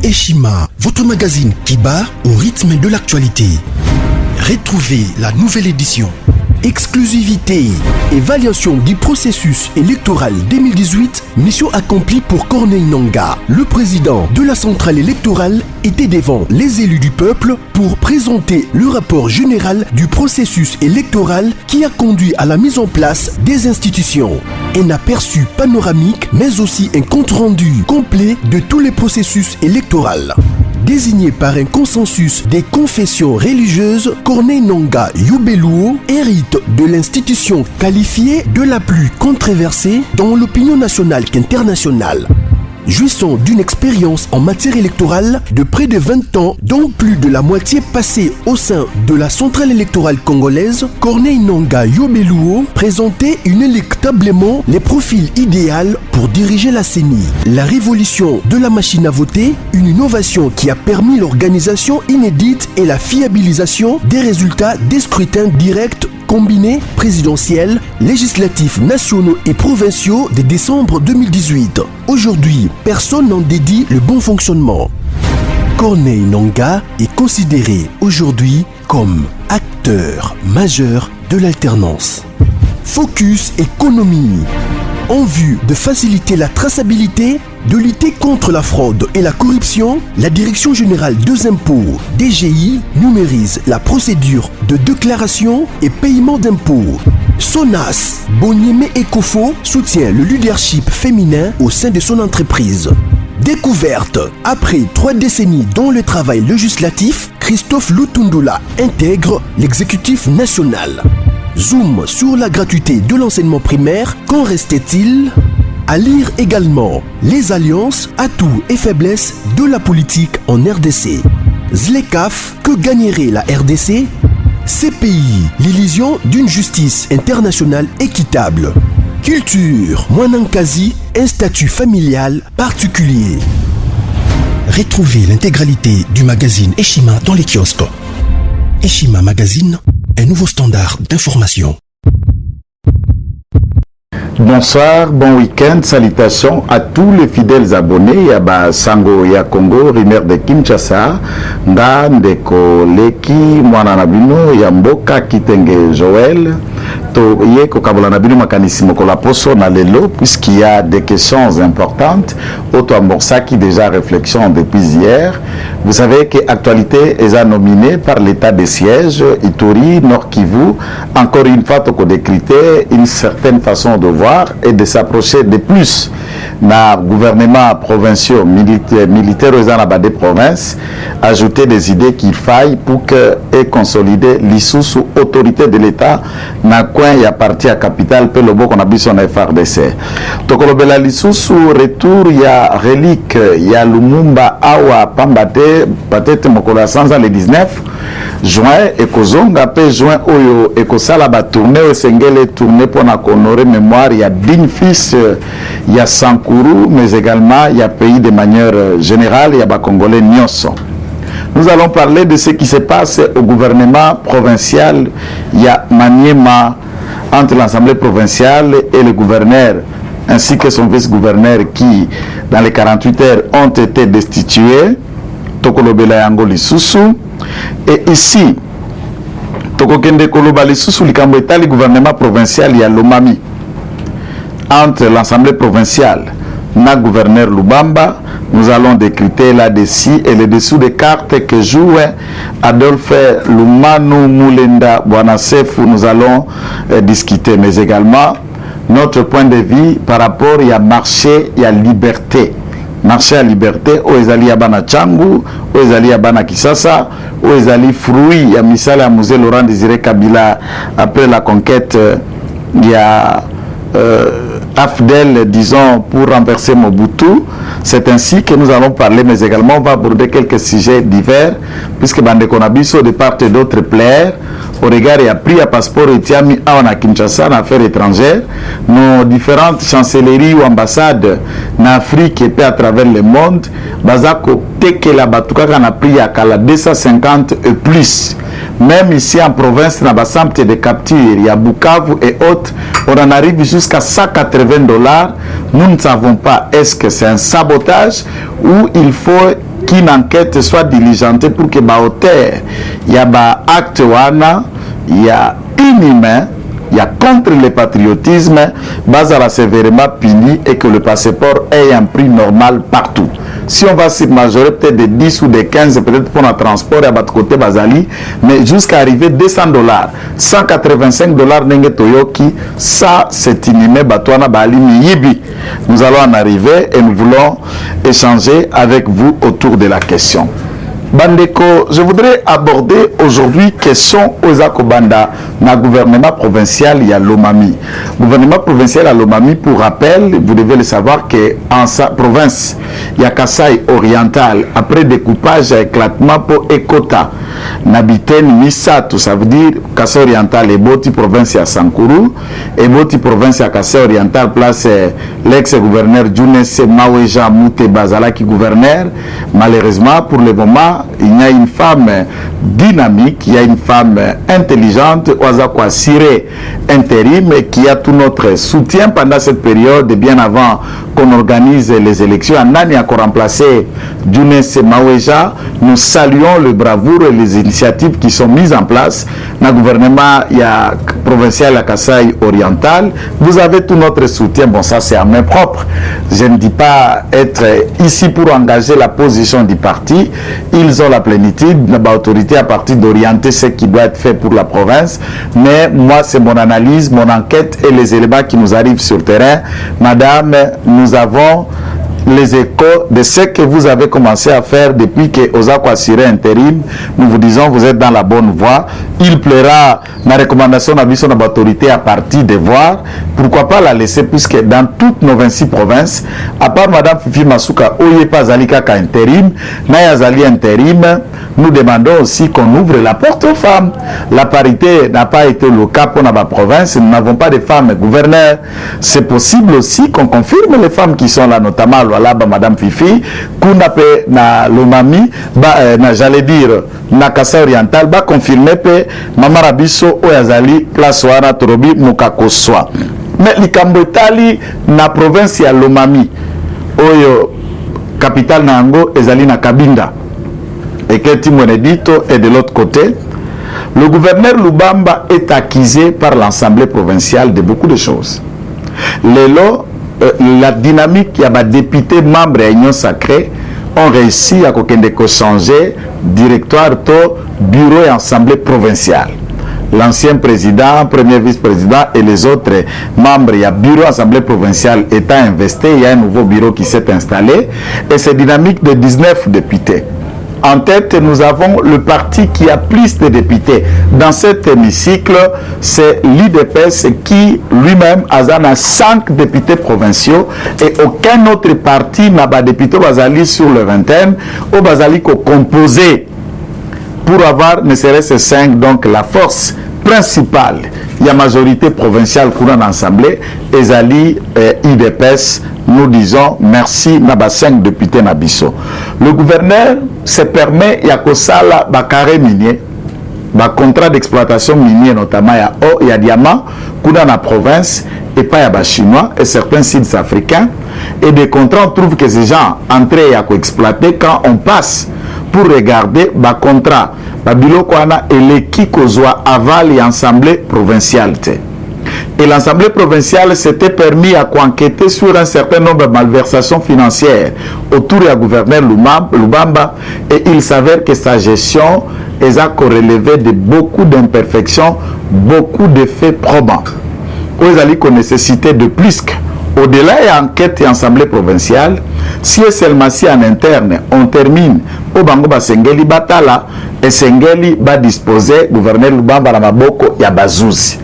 Eshima, votre magazine qui bat au rythme de l'actualité. Retrouvez la nouvelle édition. Exclusivité, évaluation du processus électoral 2018, mission accomplie pour Corneille Nangaa. Le président de la centrale électorale était devant les élus du peuple pour présenter le rapport général du processus électoral qui a conduit à la mise en place des institutions. Un aperçu panoramique, mais aussi un compte-rendu complet de tous les processus électoraux. Désigné par un consensus des confessions religieuses, Corneille Nangaa Yobeluo hérite de l'institution qualifiée de la plus controversée dans l'opinion nationale qu'internationale. Jouissant d'une expérience en matière électorale de près de 20 ans, dont plus de la moitié passée au sein de la centrale électorale congolaise, Corneille Nangaa Yobeluo présentait inéluctablement les profils idéaux pour diriger la CENI. La révolution de la machine à voter, une innovation qui a permis l'organisation inédite et la fiabilisation des résultats des scrutins directs combinés présidentiels, législatifs nationaux et provinciaux de décembre 2018. Aujourd'hui, personne n'en dédie le bon fonctionnement. Corneille Nangaa est considéré aujourd'hui comme acteur majeur de l'alternance. Focus économie. En vue de faciliter la traçabilité, de lutter contre la fraude et la corruption, la Direction générale des impôts, DGI, numérise la procédure de déclaration et paiement d'impôts. Sonas, Bonieme Ekofo soutient le leadership féminin au sein de son entreprise. Découverte. Après 3 décennies dans le travail législatif, Christophe Lutundula intègre l'exécutif national. Zoom sur la gratuité de l'enseignement primaire, qu'en restait-il? À lire également les alliances, atouts et faiblesses de la politique en RDC. Zlekaf, que gagnerait la RDC? CPI, l'illusion d'une justice internationale équitable. Culture, Mwanankazi, un statut familial particulier. Retrouvez l'intégralité du magazine Eshima dans les kiosques. Eshima Magazine, un nouveau standard d'information. Bonsoir, bon week-end, salutations à tous les fidèles abonnés. Yaba Sango ya Congo, Rimer de Kinshasa, Nga Ndeko Leki, Mwana Nabino, Yamboka Kitenge Joël, To Yeko Kabola Nabino Makanisimo Kolaposo Nalelo, puisqu'il y a des questions importantes. Auto Amborsa qui déjà réflexion depuis hier. Vous savez que l'actualité est nominée par l'état de siège, Ituri, Nord Kivu. Encore une fois, on décrypter une certaine façon de voir et de s'approcher de plus na gouvernement provinciaux militaires aux des provinces, ajouter des idées qu'il faille pour que et consolider l'issue sous autorité de l'État na coin y a parti à capitale pe lobo qu'on a vu son FRDC. Tokolobela l'issue sous retour il y a relique il y a Lumumba awa pambate peut-être mokola sanza le 19 juin et kozonga pe juin oyo et kosala ba tourner au sengele tourner pour na honorer mémoire il y a digne fils il y a Sankuru mais également il y a pays de manière générale il y a ba congolais Nyonso. Nous allons parler de ce qui se passe au gouvernement provincial. Il y a Maniema entre l'Assemblée provinciale et le gouverneur ainsi que son vice-gouverneur qui dans les 48 heures ont été destitués. Tokolobela yango lisusu. Et ici, Tokokende Koloba lisusu likambo etali gouvernement provincial ya Lomami entre l'Assemblée provinciale na gouverneur Lubamba. Nous allons décrypter là-dessus et le dessous des cartes que joue Adolphe Lumanu Mulenda Bwanasefu. Nous allons discuter, mais également notre point de vue par rapport à marché et à liberté. Marché à liberté, où ezali abana Changu, où ezali abana Kisasa, où ezali fruit ya misala ya musée Laurent Désiré Kabila après la conquête il y a AFDEL, disons, pour renverser Mobutu. C'est ainsi que nous allons parler, mais également on va aborder quelques sujets divers, puisque Bandekonabiso de part et d'autre plaire, au regard et a pris à passeport et tiami à Kinshasa, en affaires étrangères, nos différentes chancelleries ou ambassades en Afrique et puis à travers le monde, Bazako Teke la Batuka qu'on a pris à Kala 250 et plus. même ici en province, dans le centre de capture, il y a Bukavu et autres, on en arrive jusqu'à 180 $. Nous ne savons pas est-ce que c'est un sabotage ou il faut qu'une enquête soit diligentée pour que l'auteur, il y a un acte, il y a inhumain, il y a contre le patriotisme, Bazara sévèrement puni et que le passeport ait un prix normal partout. Si on va se majorer peut-être de 10 ou de 15, peut-être pour un transport à votre côté Bazali, mais jusqu'à arriver $200, $185 Nenge Toyoki, ça c'est inhumé Batouana Bali Miyibi. Nous allons en arriver et nous voulons échanger avec vous autour de la question. Bandeko, je voudrais aborder aujourd'hui question aux Akobanda na gouvernement provincial il y a l'Omami. Gouvernement provincial à l'Omami, pour rappel, vous devez le savoir que en sa province, il y a Kasaï oriental, après découpage et éclatement pour Ekota, Nabiten Misato, ça veut dire Kasaï oriental et Boti province à Sankuru, et Boti province à Kasaï oriental, place l'ex-gouverneur Djounesse Maweja Moute Bazala qui gouverneur. Malheureusement, pour le moment, il y a une femme dynamique, il y a une femme intelligente, Oazakwa Siré intérim, qui a tout notre soutien pendant cette période, bien avant qu'on organise les élections. Anani a remplacé Djounesse Maweja. Nous saluons le bravoure et les initiatives qui sont mises en place dans le gouvernement provincial à Kasaï oriental. Vous avez tout notre soutien. Bon, ça c'est à main propre. Je ne dis pas être ici pour engager la position du parti. Ils ont la plénitude, l'autorité à partir d'orienter ce qui doit être fait pour la province. Mais moi, c'est mon analyse, mon enquête et les éléments qui nous arrivent sur le terrain. Madame, nous avons les échos de ce que vous avez commencé à faire depuis que Ozakwa Siré intérim. Nous vous disons, vous êtes dans la bonne voie. Il plaira la recommandation de l'autorité à partir de voir. Pourquoi pas la laisser, puisque dans toutes nos 26 provinces, à part Madame Fifi Masuka, Oye pas Zalika ka intérim, Naya Zali intérim, nous demandons aussi qu'on ouvre la porte aux femmes. La parité n'a pas été le cas pour notre province. Nous n'avons pas de femmes gouverneurs. C'est possible aussi qu'on confirme les femmes qui sont là, notamment Lualaba, Madame Fifi, Kunape na Lomami, j'allais dire, na Kasa Oriental, ba confirmer pe Mama Rabiso Oyazali, place Wana Torobi, Mukakoswa. Mais likambo etali na province ya Lomami, Oyo, capitale Nango, Ezali na Kabinda. Et que Timonedito est de l'autre côté. Le gouverneur Lubamba est accusé par l'Assemblée provinciale de beaucoup de choses. La dynamique, il y a des députés membres de l'Union sacrée ont réussi à changer directoire au bureau et assemblée provinciale. L'ancien président, premier vice-président et les autres membres, il y a bureau assemblée provinciale étant investi, il y a un nouveau bureau qui s'est installé et c'est dynamique de 19 députés. En tête, nous avons le parti qui a plus de députés. Dans cet hémicycle, c'est l'IDPS qui lui-même a 5 députés provinciaux et aucun autre parti n'a pas de députés basali sur le vingtaine ou basali composé pour avoir ne serait-ce 5, donc la force principale. Il y a majorité provinciale courant assemblée, Ezali IDPS. Nous disons merci Naba 5 députés Nabiso. Le gouverneur se permet Yakosala Bakare minier, contrat d'exploitation minier notamment il y a diamant, dans la province et pas il y a chinois et certains sites africains et des contrats on trouve que ces gens entrés à exploiter quand on passe pour regarder ba contrat babiloko wana et l'équipe kozwa aval et assemblée provinciale. Et l'Assemblée provinciale s'était permis à enquêter sur un certain nombre de malversations financières autour du gouverneur Lubamba et il s'avère que sa gestion est corrélevée de beaucoup d'imperfections, beaucoup d'effets probants. Vous allez nécessiter de plus au-delà de l'enquête et l'Assemblée provinciale, si seulement si en interne on termine au Bango Basengeli Batala et Sengeli va disposer gouverneur Lubamba na maboko ya Bazouzi.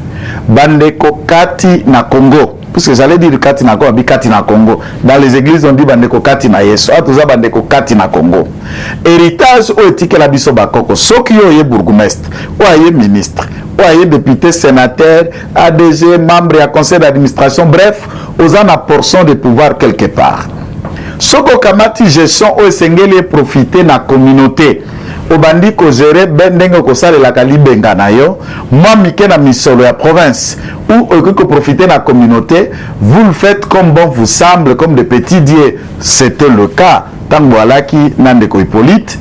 Bandeko Kati na Congo, parce que j'allais dire Kati na Congo, Kati na Congo. Dans les églises on dit Bandeko Kati na Yesu, atuza Bandeko Kati na Congo. Héritage au éthique la biso bakoko, soki yo bourgmestre, ou ministre, ou député, sénateur, ADG, membre et conseil d'administration, bref, aux en portion de pouvoir quelque part. Soko kamati gestion au sengeli profiter na communauté. obandi ko gérer bendenge ko sale la kalibenga na yo moi mike na misolo ya province ou que profiter la communauté, vous le faites comme bon vous semble, comme des petits dieux. C'était le cas tango alaki Nandeko Hippolyte.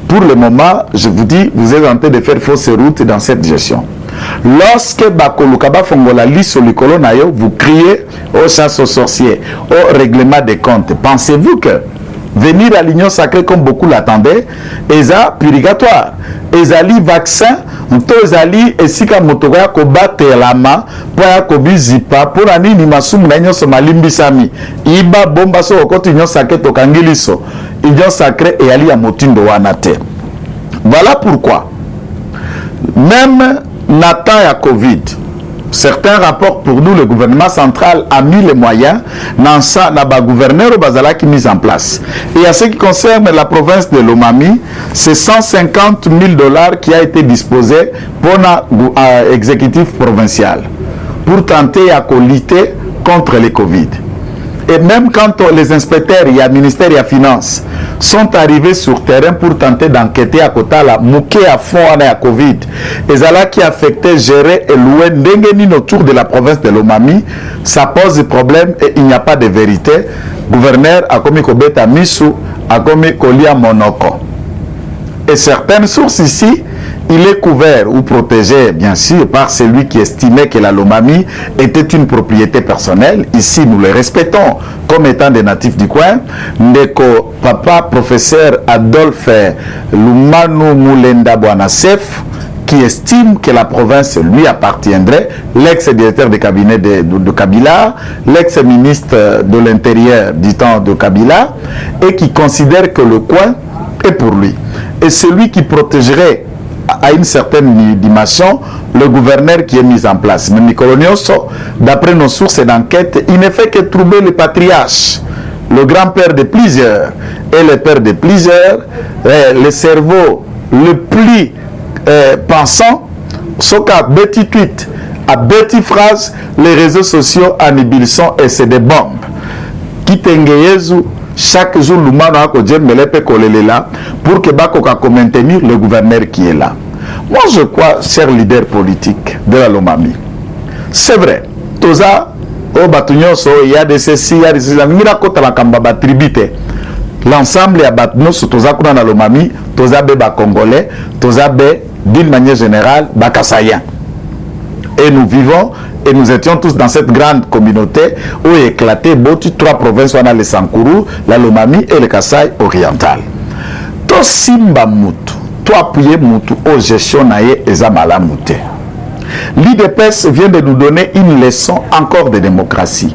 Pour le moment, je vous dis, vous êtes en train de faire fausse route dans cette gestion. Lorsque Bakolukaba Fongola liso likolo na yo, vous criez aux chasse aux sorciers, au règlement des comptes. Pensez-vous que venir à l'union sacrée comme beaucoup l'attendaient, eza purgatoire, ezali vaccin, ezali esika motoya ko batelama po ya ko bizipa pour nini masumu na nyonso malimbisami iba bomba so okoti union sacrée to kangiliso union sacrée et ali ya motindo wana te. Voilà pourquoi même Nathan ya Covid, certains rapports pour nous, le gouvernement central a mis les moyens dans ça, dans le gouverneur Bazala qui mis en place. Et à ce qui concerne la province de Lomami, c'est 150 000 $ qui a été disposé pour l'exécutif provincial pour tenter à lutter contre le Covid. Et même quand les inspecteurs, il y a le ministère, il y a Finances, sont arrivés sur terrain pour tenter d'enquêter à côté la mouké à fond à la Covid. Et ça qui affectait gérer et louer Ndengenine autour de la province de Lomami, ça pose des problèmes et il n'y a pas de vérité. Gouverneur a commis Kobeta Missou, a commis Kolia Monoko. Et certaines sources ici, il est couvert ou protégé, bien sûr, par celui qui estimait que la Lomami était une propriété personnelle. Ici, nous le respectons comme étant des natifs du coin. Ndeko papa, professeur Adolphe Lumanu Moulenda Bouanassef, qui estime que la province lui appartiendrait, l'ex-directeur de cabinet de Kabila, l'ex-ministre de l'Intérieur du temps de Kabila, et qui considère que le coin est pour lui. Et celui qui protégerait à une certaine dimension le gouverneur qui est mis en place. Mais Nicolonioso, d'après nos sources d'enquête, il ne fait que troubler le patriarche, le grand-père de plusieurs et le père de plusieurs, le cerveau le plus pensant, sauf qu'à petit tweet, à petit phrase, les réseaux sociaux en ébullition et c'est des bombes. Qui t'engueyezu chaque jour l'humain a là pour que Bakoka maintenir le gouverneur qui est là. Moi je crois, cher leader politique de la Lomami, c'est vrai, Toza, au Batunyoso, il y a des ceci, il y a des ceci, l'ensemble ya Batunyoso, Toza kuna na Lomami, Toza beba Congolais, Toza be d'une manière générale, Bakasayen. Et nous vivons et nous étions tous dans cette grande communauté où éclatait Botu, trois provinces, on a le Sankuru, la Lomami et le Kasaï oriental. To simba mutu, to appuyer mutu au gestion naie ezamala mute. L'IDPS vient de nous donner une leçon encore de démocratie.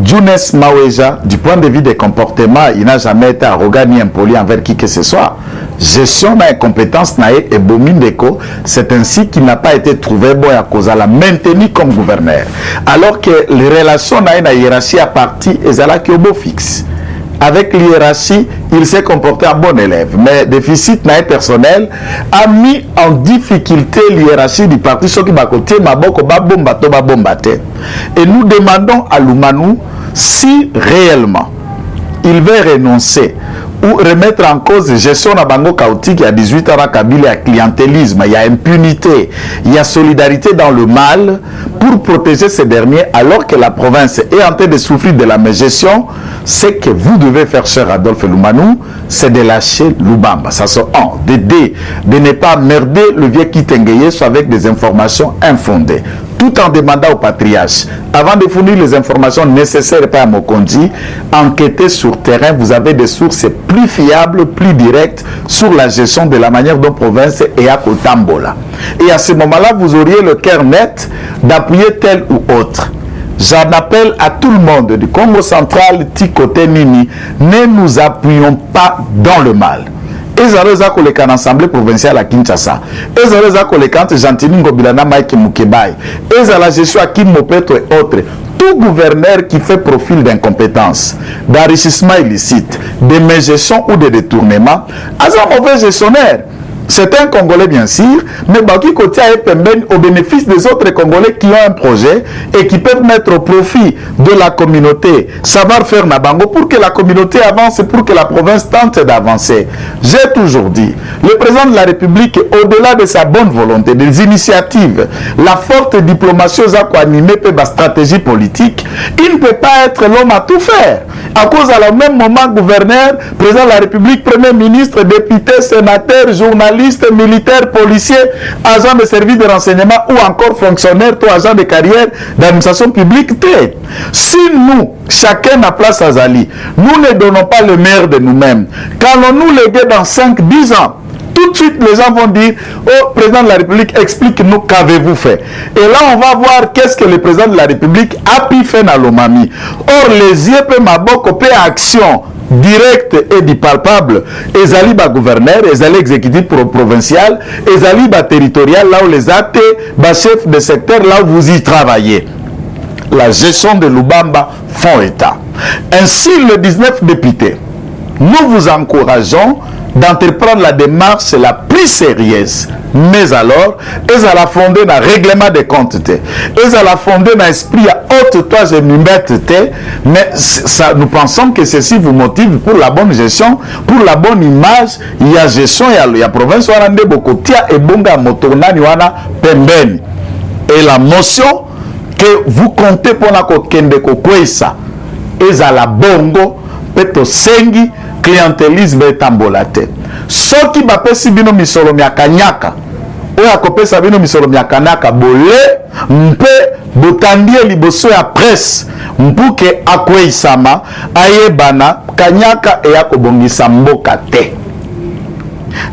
Younes Maweja, du point de vue des comportements, il n'a jamais été arrogant ni impoli envers qui que ce soit. Gestion de compétence et Bomindeko, c'est ainsi qu'il n'a pas été trouvé bon à cause de la maintenu comme gouverneur. Alors que les relations dans la hiérarchie à partie est là qui est beau fixe. Avec l'hiérarchie, il s'est comporté en bon élève. Mais déficit personnel a mis en difficulté l'hiérarchie du parti. Et nous demandons à Lumanu si réellement il veut renoncer ou remettre en cause gestion de Bango chaotique. Il y a 18 ans à Kabila, il y a clientélisme, il y a impunité, il y a solidarité dans le mal pour protéger ces derniers alors que la province est en train de souffrir de la gestion. Ce que vous devez faire, cher Adolphe Lumanu, c'est de lâcher Lubamba. Ça se de ne pas merder le vieux Kitengeye soit avec des informations infondées. Tout en demandant au patriarche, avant de fournir les informations nécessaires par Mokondi, enquêtez sur terrain, vous avez des sources plus fiables, plus directes sur la gestion de la manière dont province est à Kotambola. Et à ce moment-là, vous auriez le cœur net d'appuyer tel ou autre. J'en appelle à tout le monde du Congo central, Tikote Nini, ne nous appuyons pas dans le mal. Ezaleza koleka na assemblée provinciale à Kinshasa. Ezaleza koleka entre Gentini Ngobilana Mike Mukebai. Ezala gestion à Kim Mopeto et autres. Tout gouverneur qui fait profil d'incompétence, d'enrichissement illicite, de mégestion ou de détournement, a un mauvais gestionnaire. C'est un Congolais bien sûr, mais Baki Kotia est pemben au bénéfice des autres Congolais qui ont un projet et qui peuvent mettre au profit de la communauté savoir-faire Nabango pour que la communauté avance et pour que la province tente d'avancer. J'ai toujours dit, le président de la République, au-delà de sa bonne volonté, des initiatives, la forte diplomatie aux animés par la stratégie politique, il ne peut pas être l'homme à tout faire. À cause à le même moment, gouverneur, président de la République, premier ministre, député, sénateur, journaliste, militaire, policier, agent de service de renseignement ou encore fonctionnaire, ou agent de carrière d'administration publique. Si nous, chacun a place à Zali, nous ne donnons pas le meilleur de nous-mêmes. Quand on nous légue dans 5-10 ans, tout de suite, les gens vont dire, oh, président de la République, explique-nous qu'avez-vous fait. Et là, on va voir qu'est-ce que le président de la République a pu faire dans l'Omami. Or, les yeux peuvent m'aboquer action direct et du palpable, ezali ba gouverneur, ezali exécutif provincial, ezali ba territorial, là où les athées, ba chef de secteur, là où vous y travaillez. La gestion de Lubamba font état. Ainsi, le 19 députés, nous vous encourageons d'entreprendre la démarche la plus sérieuse. Mais alors, ils allaient fonder dans le règlement des comptes. Ils allaient fonder dans l'esprit à haute toi, je m'y mette. Mais ça, nous pensons que ceci vous motive pour la bonne gestion, pour la bonne image. Il y a gestion, il y a province, il y a beaucoup de et bonga motornani wana pembeni. Et la motion que vous comptez pour la kokende kokwesa, ils allaient bongo, peto sengi, clientélisme etambolate. Soki bapesi bino misolo miakanyaka oyo akopesa bino misolo miakanyaka bole mpe botandie liboso ya presse mpuke akweisama ayebana kanyaka eya kobongisa mboka te.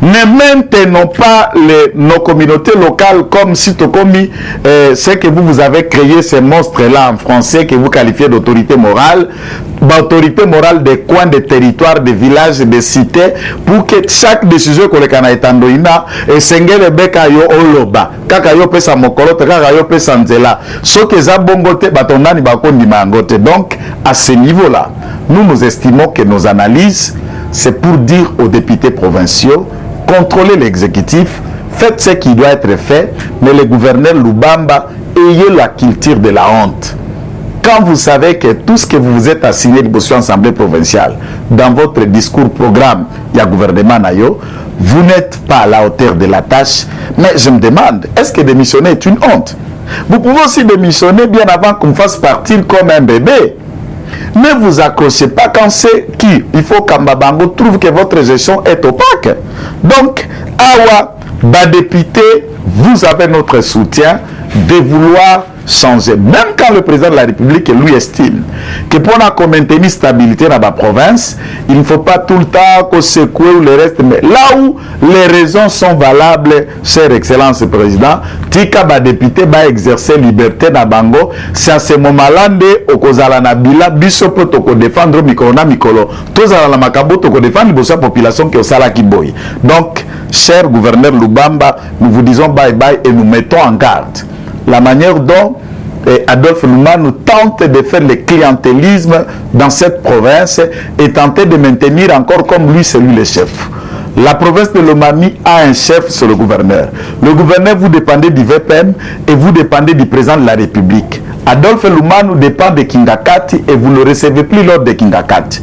Ne maintenons pas nos communautés locales comme si Tokomi, ce que vous avez créé, ces monstres-là en français que vous qualifiez d'autorité morale, d'autorité morale des coins, des territoires, des villages, des cités, pour que chaque décision que le Canada ina et sengele beka yo oloba, kaka yo pesa mokolote, kaka yo pesa nzela, ce que za bongote, batondani bakondi mangote. Donc, à ce niveau-là, nous estimons que nos analyses, c'est pour dire aux députés provinciaux, contrôlez l'exécutif, faites ce qui doit être fait, mais le gouverneur Lubamba, ayez la culture de la honte. Quand vous savez que tout ce que vous vous êtes assigné de l'Assemblée provinciale, dans votre discours programme, il y a gouvernement Nayo, vous n'êtes pas à la hauteur de la tâche, mais je me demande, est-ce que démissionner est une honte? Vous pouvez aussi démissionner bien avant qu'on fasse partir comme un bébé. Ne vous accrochez pas quand c'est qui. Il faut qu'Ambabango trouve que votre gestion est opaque. Donc, Awa, député, vous avez notre soutien de vouloir changer. Même quand le président de la République, lui, estime que pour maintenir la stabilité dans la province, il ne faut pas tout le temps qu'on secoue le reste. Mais là où les raisons sont valables, chère Excellence Président, tika ba député va exercer liberté dans Bango. C'est à ce moment-là que Okozala Nabila, biso toko défendre mikolo na mikolo. Tozala la makabo toko défendre la population qui est au Salaki Boy. Donc, cher gouverneur Lubamba, nous vous disons bye bye et nous mettons en garde la manière dont Adolphe Luma nous tente de faire le clientélisme dans cette province et tenter de maintenir encore comme lui, c'est lui le chef. La province de l'Omami a un chef, c'est le gouverneur. Le gouverneur, vous dépendez du VPM et vous dépendez du président de la République. Adolphe Luma nous dépend de Kingakati et vous ne recevez plus l'ordre de Kingakati.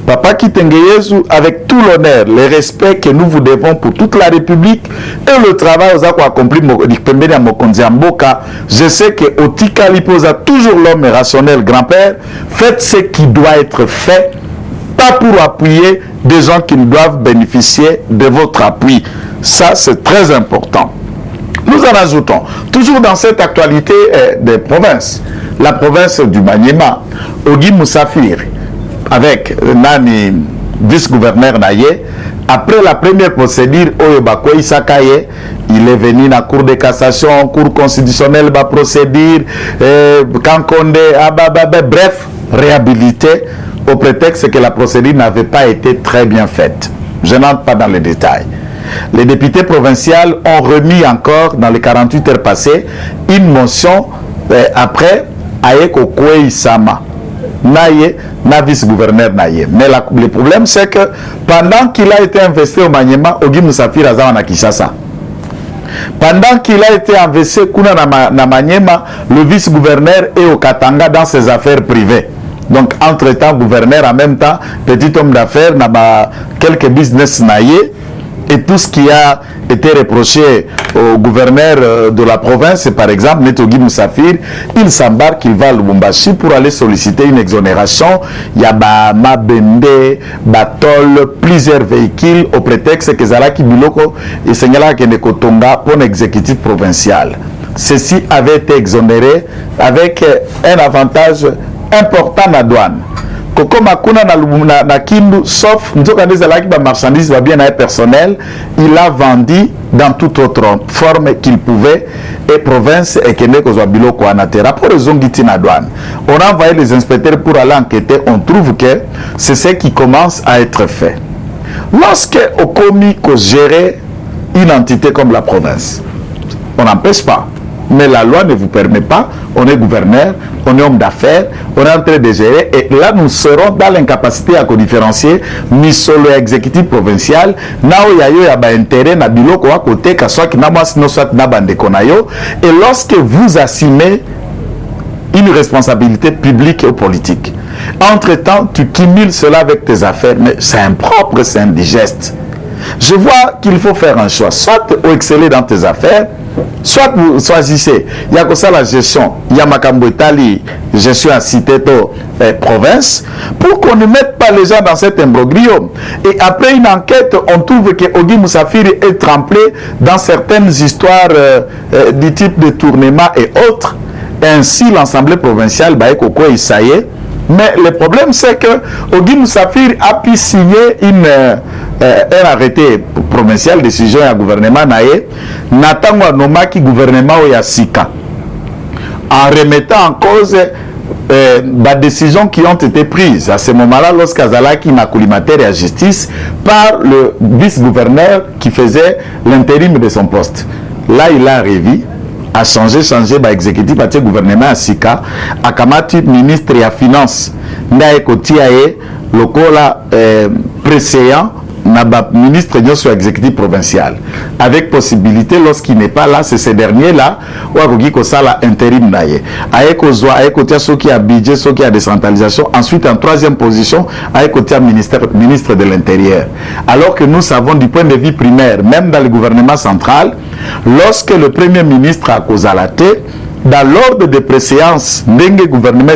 Papa Kitengeyezu, avec tout l'honneur, le respect que nous vous devons pour toute la République et le travail aux accompli je sais que Otika Liposa, toujours l'homme rationnel grand-père, faites ce qui doit être fait, pas pour appuyer des gens qui doivent bénéficier de votre appui. Ça, c'est très important. Nous en ajoutons, toujours dans cette actualité des provinces, la province du Maniema, Ogi Moussafir, avec Nani, vice-gouverneur Naye, après la première procédure, Oyobako Isakaye, il est venu dans la Cour de cassation, Cour constitutionnelle, procédure, Kankonde, bref, réhabilité, au prétexte que la procédure n'avait pas été très bien faite. Je n'entre pas dans les détails. Les députés provinciaux ont remis encore, dans les 48 heures passées, une motion après Ayeko Kwei Sama. naye na vice-gouverneur naye. Mais le problème c'est que pendant qu'il a été investi au Maniema, Ogi Musafiri azawa na Kinshasa. Pendant qu'il a été investi kuna na Maniema, le vice-gouverneur est au Katanga dans ses affaires privées. Donc entre-temps gouverneur, en même temps petit homme d'affaires, na quelques business naye. Et tout ce qui a été reproché au gouverneur de la province, par exemple, Ogi Musafiri, il s'embarque, il va à Lubumbashi pour aller solliciter une exonération. Il y a Mabende, Batol, plusieurs véhicules au prétexte que Zalaki Biloko et Senyala Kenekotonga pour l'exécutif provincial. Ceci avait été exonéré avec un avantage important à la douane. Koko Makuna na Kindu, sauf la marchandise va bien être personnel, il a vendu dans toute autre forme qu'il pouvait et province et Keneko Biloko Anatera pour raison na douane. On a envoyé les inspecteurs pour aller enquêter, on trouve que c'est ce qui commence à être fait. Lorsque au commis qu'on gérait une entité comme la province, on n'empêche pas. Mais la loi ne vous permet pas, on est gouverneur, on est homme d'affaires, on est en train de gérer, et là nous serons dans l'incapacité à codifférencier ni sur l'exécutif provincial, il y a intérêt na biloko à côté, et lorsque vous assumez une responsabilité publique et politique, entre-temps tu cumules cela avec tes affaires, mais c'est impropre, c'est indigeste. Je vois qu'il faut faire un choix, soit exceller dans tes affaires, soit vous choisissez, il y a que ça la gestion, il y a Makambo Itali, gestion à cité province, pour qu'on ne mette pas les gens dans cet imbroglio. Et après une enquête, on trouve que Ogi Musafiri est trempé dans certaines histoires du type de tournement et autres. Ainsi, l'Assemblée provinciale, Koko et Isaïe. Mais le problème, c'est que Ogi Musafiri a pu signer un arrêté provincial, décision à gouvernement naé, Natango Nomaki gouvernement Oyasika, en remettant en cause les décisions qui ont été prises à ce moment-là lorsqu'Azalaki n'a collimateur et à justice par le vice-gouverneur qui faisait l'intérim de son poste. Là, il a révi a changé exécutif à gouvernement à Sika à Kamati ministre et à finance n'a écouté le cola précédent n'a ministre sur exécutif provincial avec possibilité lorsqu'il n'est pas là c'est ces derniers là ou à sala intérim naie à écouter ceux qui a budget ceux qui a décentralisation ensuite en troisième position à écouter ministre de l'intérieur alors que nous savons du point de vue primaire même dans le gouvernement central lorsque le premier ministre a causé la tête dans l'ordre de préséance, le gouvernement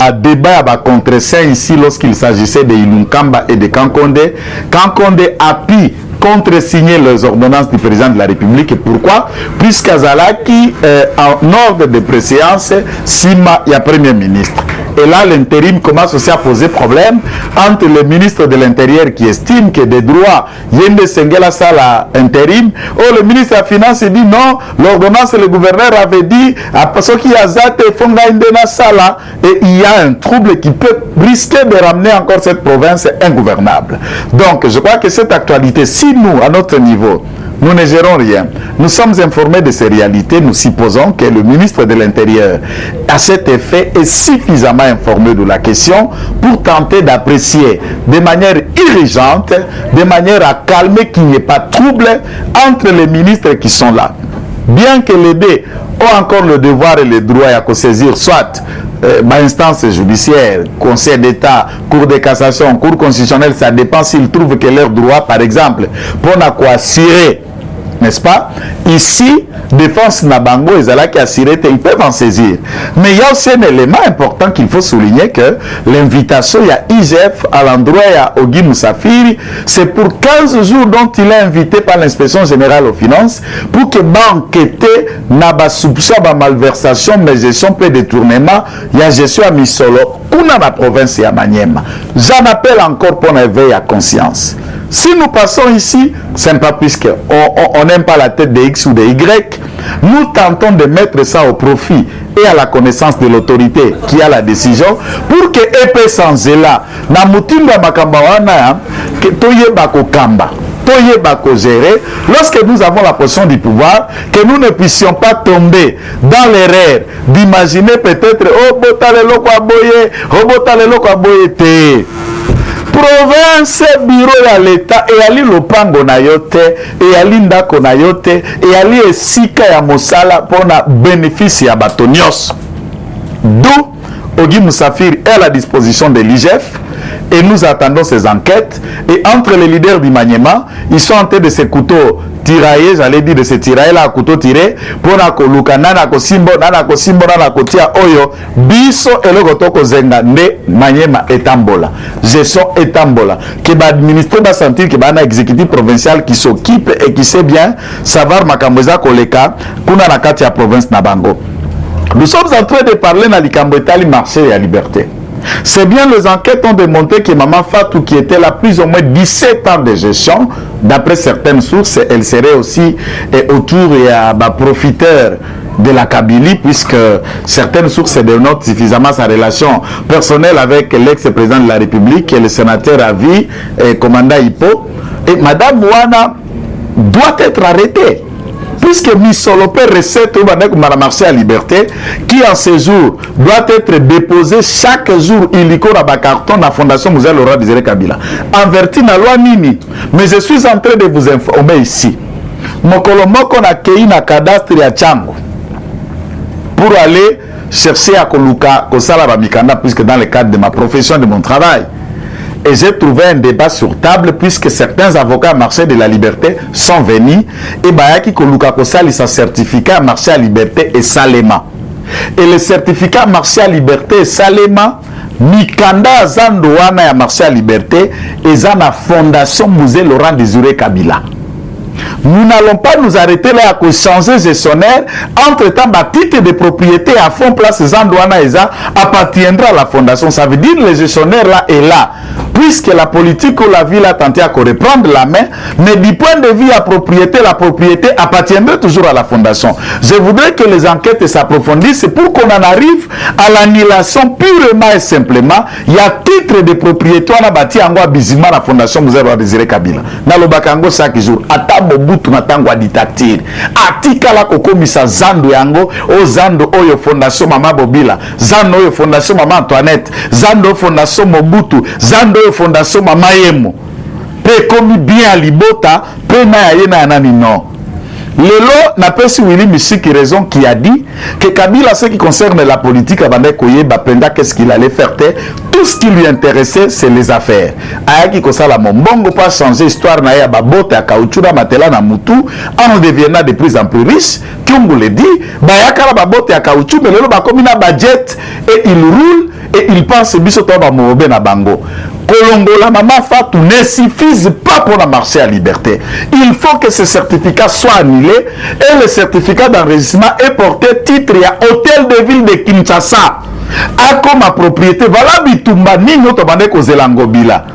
a débat à contre-saint ici lorsqu'il s'agissait de Ilunkamba et de Kankonde. Kankonde a pu contre-signer les ordonnances du président de la République. Et pourquoi? Puisqu'Azalaki, en ordre de préséance, Sima, il y a premier ministre. Et là, l'intérim commence aussi à poser problème entre le ministre de l'Intérieur qui estime que des droits, Yende Sengela Sala intérim, ou le ministre de la Finance dit non, l'ordonnance, le gouverneur avait dit, à ceux qui a zate Fonga Indena Sala, et il y a un trouble qui peut risquer de ramener encore cette province ingouvernable. Donc, je crois que cette actualité, si nous, à notre niveau, nous ne gérons rien. Nous sommes informés de ces réalités. Nous supposons que le ministre de l'Intérieur, à cet effet, est suffisamment informé de la question pour tenter d'apprécier de manière urgente, de manière à calmer qu'il n'y ait pas de trouble entre les ministres qui sont là. Bien que les deux ont encore le devoir et le droit à saisir soit instance judiciaire, conseil d'État, cour de cassation, cour constitutionnelle, ça dépend s'ils trouvent que leur droit, par exemple, pour assurer, n'est-ce pas? Ici, défense Nabango et Zalaki assuré, ils peuvent en saisir. Mais il y a aussi un élément important qu'il faut souligner que l'invitation, il y a IGF à l'endroit à Ogi Musafiri, c'est pour 15 jours dont il est invité par l'inspection générale aux finances pour que enquêter n'a soupçon de malversation, mais gestion peu détournement, il y a gestion à Misolo, ou dans la province et à Maniema. J'en appelle encore pour un éveil à conscience. Si nous passons ici, c'est pas puisqu'on n'aime pas la tête de X ou de Y, nous tentons de mettre ça au profit et à la connaissance de l'autorité qui a la décision pour que EP sans là, na mutimba makambawana, que toye bako kamba. toyeba ko gérer, lorsque nous avons la position du pouvoir, que nous ne puissions pas tomber dans l'erreur d'imaginer peut-être oh botalelo kwa boye, oh botalelo kwa boye te. Province bureau ya l'État et ali lopango na yote et ali ndako na yote et ali esika ya mosala pona bénéfice ya batonios. D'où Ogi Moussafir est à la disposition de l'IGF et nous attendons ces enquêtes. Et entre les leaders du Maniema, ils sont en train de se couteau tirailler, j'allais dire de se tirailler là, couteau tiré, pour na koluka, nana ko simbo, nana ko tia oyo, biso et le gotoko zenga, ne Maniema etambola. Gestion etambola. Qui va administrer, va sentir que va un exécutif provincial qui s'occupe et qui sait bien savoir makamboza koleka, kuna na kati ya province na bango. Nous sommes en train de parler dans l'Ikambetali marché et la liberté. C'est bien, les enquêtes ont démontré que Maman Fatou, qui était là plus ou moins 17 ans de gestion, d'après certaines sources, elle serait aussi autour et à profiteur de la Kabylie, puisque certaines sources dénotent suffisamment sa relation personnelle avec l'ex-président de la République et le sénateur à vie, commandant Hippo. Et Madame Ouana doit être arrêtée. Puisque Misolope recette ou marché à liberté, qui en ce jour doit être déposé chaque jour illico dans le carton de la Fondation Musée Laurent Désiré Kabila. En vertu de la loi Nini. Mais je suis en train de vous informer ici. Mokolomoko na kei na cadastre ya Tchango. Pour aller chercher à Koluka, Kosala Bamikanda, puisque dans le cadre de ma profession, de mon travail. Et j'ai trouvé un débat sur table puisque certains avocats marché de la liberté sont venus et Bayaki Koluka Kosali sa certificat marché à liberté et Salema. Et le certificat marché à liberté et Salema, Mikanda Zandoana ya marché à liberté et Zana Fondation Musée Laurent Désiré Kabila. Nous n'allons pas nous arrêter là à changer gestionnaire. Entre-temps, ma titre de propriété à fond place Zandouana Eza appartiendra à la fondation. Ça veut dire que le gestionnaire là est là. Puisque la politique ou la ville a tenté à reprendre la main, mais du point de vue à propriété, la propriété appartiendrait toujours à la fondation. Je voudrais que les enquêtes s'approfondissent pour qu'on en arrive à l'annulation purement et simplement. Il y a titre de propriété, on a bâti en Goua Bizima la fondation Musée Laurent Désiré Kabila. Dans le Bakango chaque jour, à Mobutu na tango dictature. Atika la kokomisa Zando yango, o Zando oyo fondation Mama Bobila, Zando oyo fondation Mama Antoinette, Zando fondation Mobutu, Zando oyo fondation Mama Yemo. Pe komi bien à Libota, pe na yena nani non. Lelo n'a pas si Willy Michiki raison qui a dit que Kabila, ce qui concerne la politique, qu'est-ce qu'il allait faire? Tout ce qui lui intéressait, c'est les affaires. Ayaki Kosala Mombongo pas changer l'histoire na ya babote à Kauchura Matela na Mutu, en devenant de plus en plus riche, comme vous le dit, Bayaka la babote à Kauchou, mais lelo bakomina budget et il roule et il pense bisoto ba mobe na bango. Colombo, la maman Fatou ne suffisent pas pour la marché à liberté. Il faut que ce certificat soit annulé et le certificat d'enregistrement est porté titre à Hôtel de Ville de Kinshasa. A comme propriété, voilà Bitumba, ni notre bande Kozelangobila.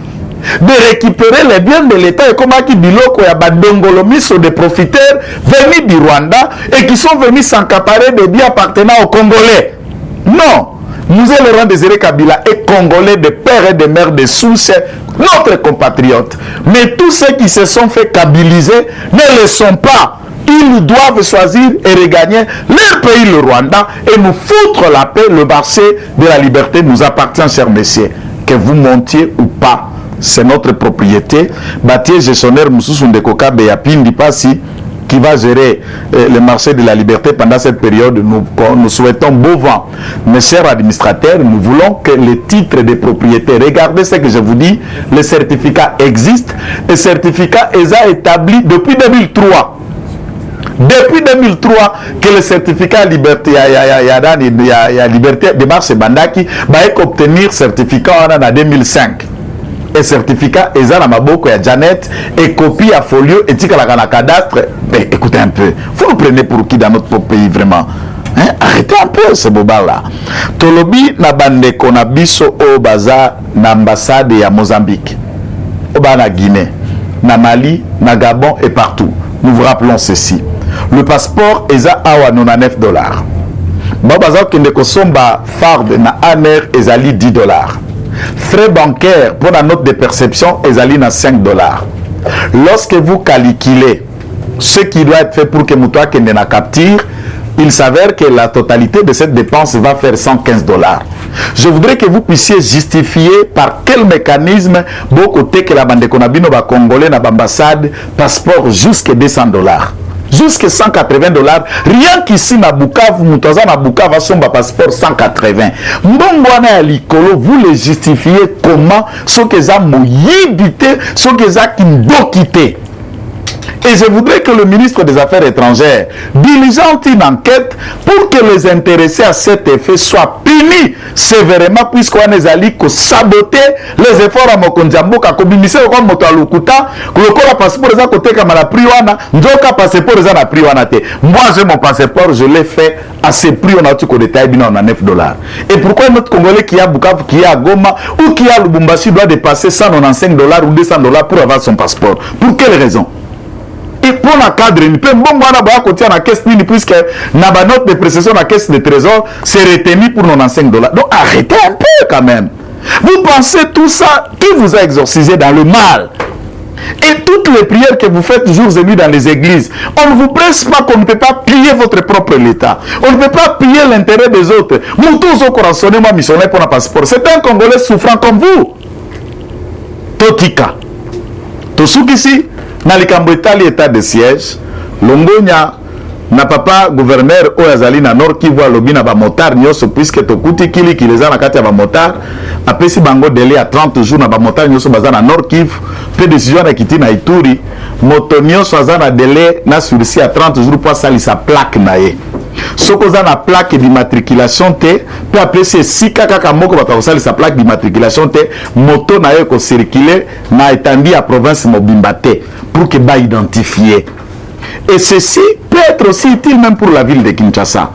De récupérer les biens de l'État et comme qui biloko ya badongolomiso des profiteurs venus du Rwanda et qui sont venus s'accaparer des biens appartenant aux Congolais. Non. Musée Laurent Désiré Kabila est congolais de père et de mère de souche, notre compatriote. Mais tous ceux qui se sont fait kabiliser ne le sont pas. Ils doivent choisir et regagner leur pays, le Rwanda, et nous foutre la paix. Le marché de la liberté nous appartient, chers messieurs. Que vous montiez ou pas, c'est notre propriété. Bâtier gestionnaire Moussous Ndekoka Beyapindi Passi, qui va gérer le marché de la liberté pendant cette période. Nous souhaitons beau vent. Mes chers administrateurs, nous voulons que les titres de propriété, regardez ce que je vous dis, le certificat existe. Le certificat est établi depuis 2003. Depuis 2003, que le certificat liberté, liberté de marché Bandaki va obtenir certificat en 2005. Et certificat Eza na maboko ya Janet et copie à folio et tika la cadastre. Mais écoutez un peu, vous nous prenez pour qui dans notre pays vraiment? Hein? Arrêtez un peu ce boba là. Tolobi na bande konabiso o baza na ambassade ya Mozambique, oba na Guinée, na Mali, na Gabon et partout. Nous vous rappelons ceci. Le passeport Eza awa $99. Babaza kende kosomba farde na aner ezali $10. Frais bancaires pour la note de perception ezali na $5. Lorsque vous calculez ce qui doit être fait pour que Moutoua Kendena capture, il s'avère que la totalité de cette dépense va faire $115. Je voudrais que vous puissiez justifier par quel mécanisme beaucoup que la bande konabino ba congolais na l'ambassade passeport jusqu'à $200. Jusqu'à $180. Rien qu'ici na Bukavu, Moutaza na Bukavu a son passeport 180. Mbongwana ya likolo, vous le justifiez comment? Ce que ça moyibité, ce que ça qui ndokité. Et je voudrais que le ministre des Affaires étrangères diligente une enquête pour que les intéressés à cet effet soient punis sévèrement, puisqu'on est allé saboter les efforts à Mokondiamboka, comme ministère comme Motalukuta, que le passeport est à côté comme la priwana, ndoka passeport est à la priwana. Moi j'ai mon passeport, je l'ai fait à ce prix, on a tout détail, bien on a $9. Et pourquoi notre Congolais qui a Bukavu, qui a Goma ou qui a Lubumbashi doit dépasser $195 ou $200 pour avoir son passeport? Pour quelle raison? Et pour la cadre, il peut bon voir à côté la caisse puisque la note de précession la caisse de trésor c'est retenu pour $95. Donc arrêtez un peu quand même. Vous pensez tout ça qui vous a exorcisé dans le mal. Et toutes les prières que vous faites jours et nuits dans les églises, on ne vous presse pas qu'on ne peut pas piller votre propre l'État. On ne peut pas piller l'intérêt des autres. Moutouzo corazoné moi missionnaire pour un passeport. C'est un Congolais souffrant comme vous. Totika. Tosukisi. Na likambo etali état de siège longonya na papa gouverneur oyazali na Nord Kivu alobi na ba motard nyoso puisque tokuti kili kileza na kati ya ba motard apesi bango délai à 30 jours na ba motard nyoso baza na Nord Kivu pe décision na kiti na Ituri moto nyoso aza na délai na sursis à 30 jours pour salisa plaque na ye soko za na plaque d'immatriculation te pe apesi sika kaka moko batakosalisa plaque d'immatriculation te moto na ye ko circuler na etandi ya province mobimba te pour que ba identifier. Et ceci peut être aussi utile même pour la ville de Kinshasa.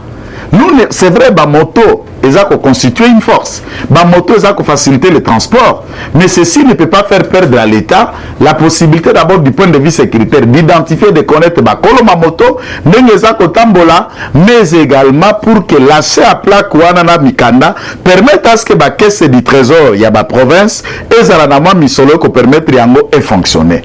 Nous, c'est vrai, ba moto, ils ont constitué une force. Ba moto, ils ont facilité le transport. Mais ceci ne peut pas faire perdre à l'État la possibilité d'abord du point de vue sécuritaire, d'identifier, de connaître ba koloma moto, mais également pour que l'achat à plaque Wanana Mikanda permette à ce que la caisse du trésor, il y a la province, et Zalanama Misolo, qui permettre yango et fonctionner.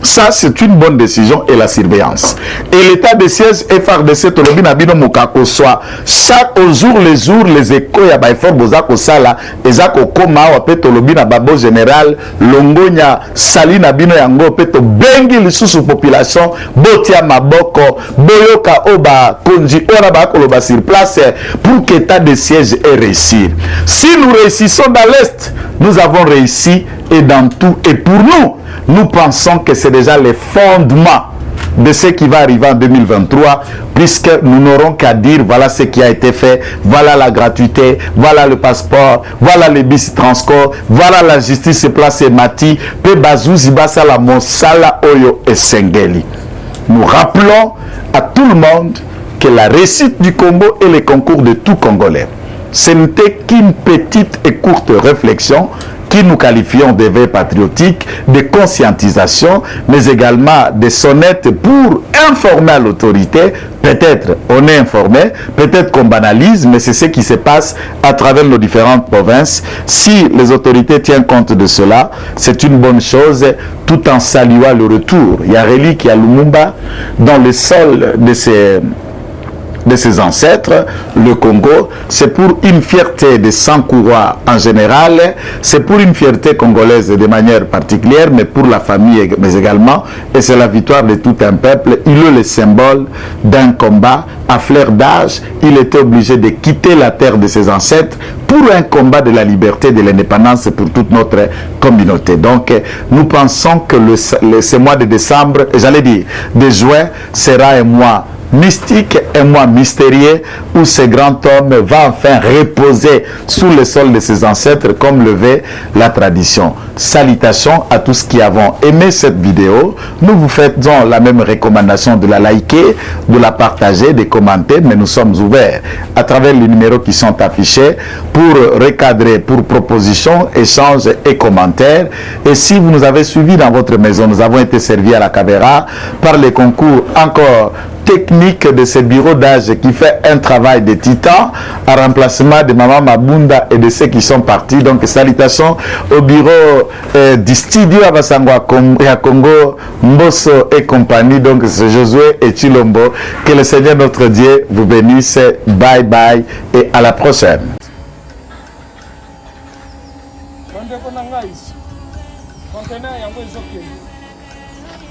Ça, c'est une bonne décision et la surveillance. Et l'état de siège FRDC Tolobi Nabino Mokako soit chaque jour, les échos, il y a des efforts Bozako Sala, Ezako Koma, Wapé Tolobi Nababo Général, Longonya, Sali Nabino Yango, Peto Bengi, les sous-population, Botia Maboko, Boyoka Oba, Konji, Oraba Koloba sur place, pour que l'état de siège ait réussi. Si nous réussissons dans l'Est, nous avons réussi et dans tout. Et pour nous pensons que c'est déjà les fondements de ce qui va arriver en 2023, puisque nous n'aurons qu'à dire voilà ce qui a été fait, voilà la gratuité, voilà le passeport, voilà les bis transcorps, voilà la justice place Mati, pe bazouzi basala mosala oyo esengeli. Nous rappelons à tout le monde que la réussite du Congo est le concours de tout Congolais. Ce n'était qu'une petite et courte réflexion qui nous qualifions de veille patriotique, de conscientisation, mais également de sonnettes pour informer à l'autorité. Peut-être on est informé, peut-être qu'on banalise, mais c'est ce qui se passe à travers nos différentes provinces. Si les autorités tiennent compte de cela, c'est une bonne chose, tout en saluant le retour. Il y a relique, il y a Lumumba, dans le sol de ses ancêtres, le Congo, c'est pour une fierté de Sankourois en général, c'est pour une fierté congolaise de manière particulière, mais pour la famille mais également, et c'est la victoire de tout un peuple. Il est le symbole d'un combat. À fleur d'âge, il était obligé de quitter la terre de ses ancêtres pour un combat de la liberté, de l'indépendance pour toute notre communauté. Donc, nous pensons que ce mois de décembre, j'allais dire de juin, sera un mois mystique, un mois mystérieux où ce grand homme va enfin reposer sous le sol de ses ancêtres comme le veut la tradition. Salutations à tous qui avons aimé cette vidéo. Nous vous faisons la même recommandation de la liker, de la partager, de commenter, mais nous sommes ouverts à travers les numéros qui sont affichés pour recadrer, pour propositions, échanges et commentaires. Et si vous nous avez suivis dans votre maison, nous avons été servis à la caméra par les concours encore technique de ce bureau d'âge qui fait un travail de titan en remplacement de Maman Mabunda et de ceux qui sont partis. Donc salutations au bureau du studio à Basango à Congo, Mbosso et compagnie. Donc c'est Josué et Chilombo. Que le Seigneur notre Dieu vous bénisse. Bye bye et à la prochaine.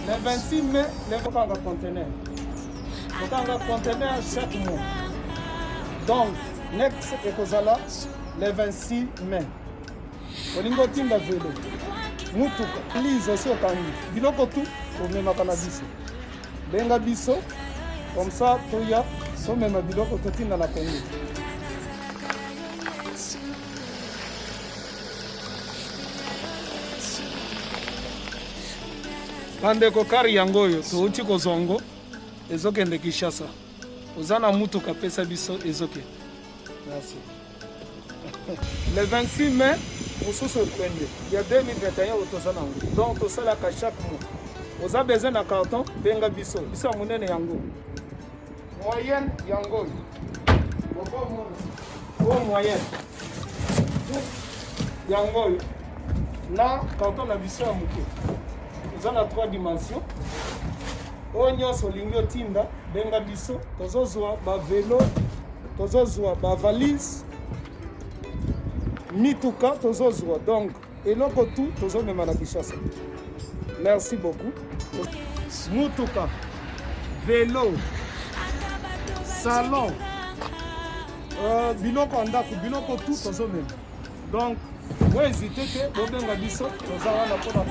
Le 26 mai, le conteneur. Le conteneur chaque mois. Donc, next ekozala le 26 mai. Olingo tinda velo. Mutuka, please aussi okani. Biloko tu, omemaka na biso. Benga biso, comme ça, toya, so mema biloko totinda na Congo. Bandeko kari yango oyo touti kozongo ezokende Kinshasa. Ozana mutuka pesa biso ezoke. Merci. Le 26 mai, mosusu ekwende. Ya 2021 otozana ngo. Donc tosala ka chaque mois. Oza besoin na carton benga biso. Biso munene yango. Moyenne yango oyo. Bobo moyenne. Yango oyo. Na carton na biso ya muke. Nous avons 3 dimensions. Onyo solingo tinda benga biso tozozwa ba vélo, tozozwa ba valise, mituka tozozwa. Donc eloko tout tozomema na Kinshasa. Merci beaucoup. Mutuka, vélo, salon, biloko ndako, biloko tout tozomema. Donc, moi hésitez que bobenga biso tozala na pona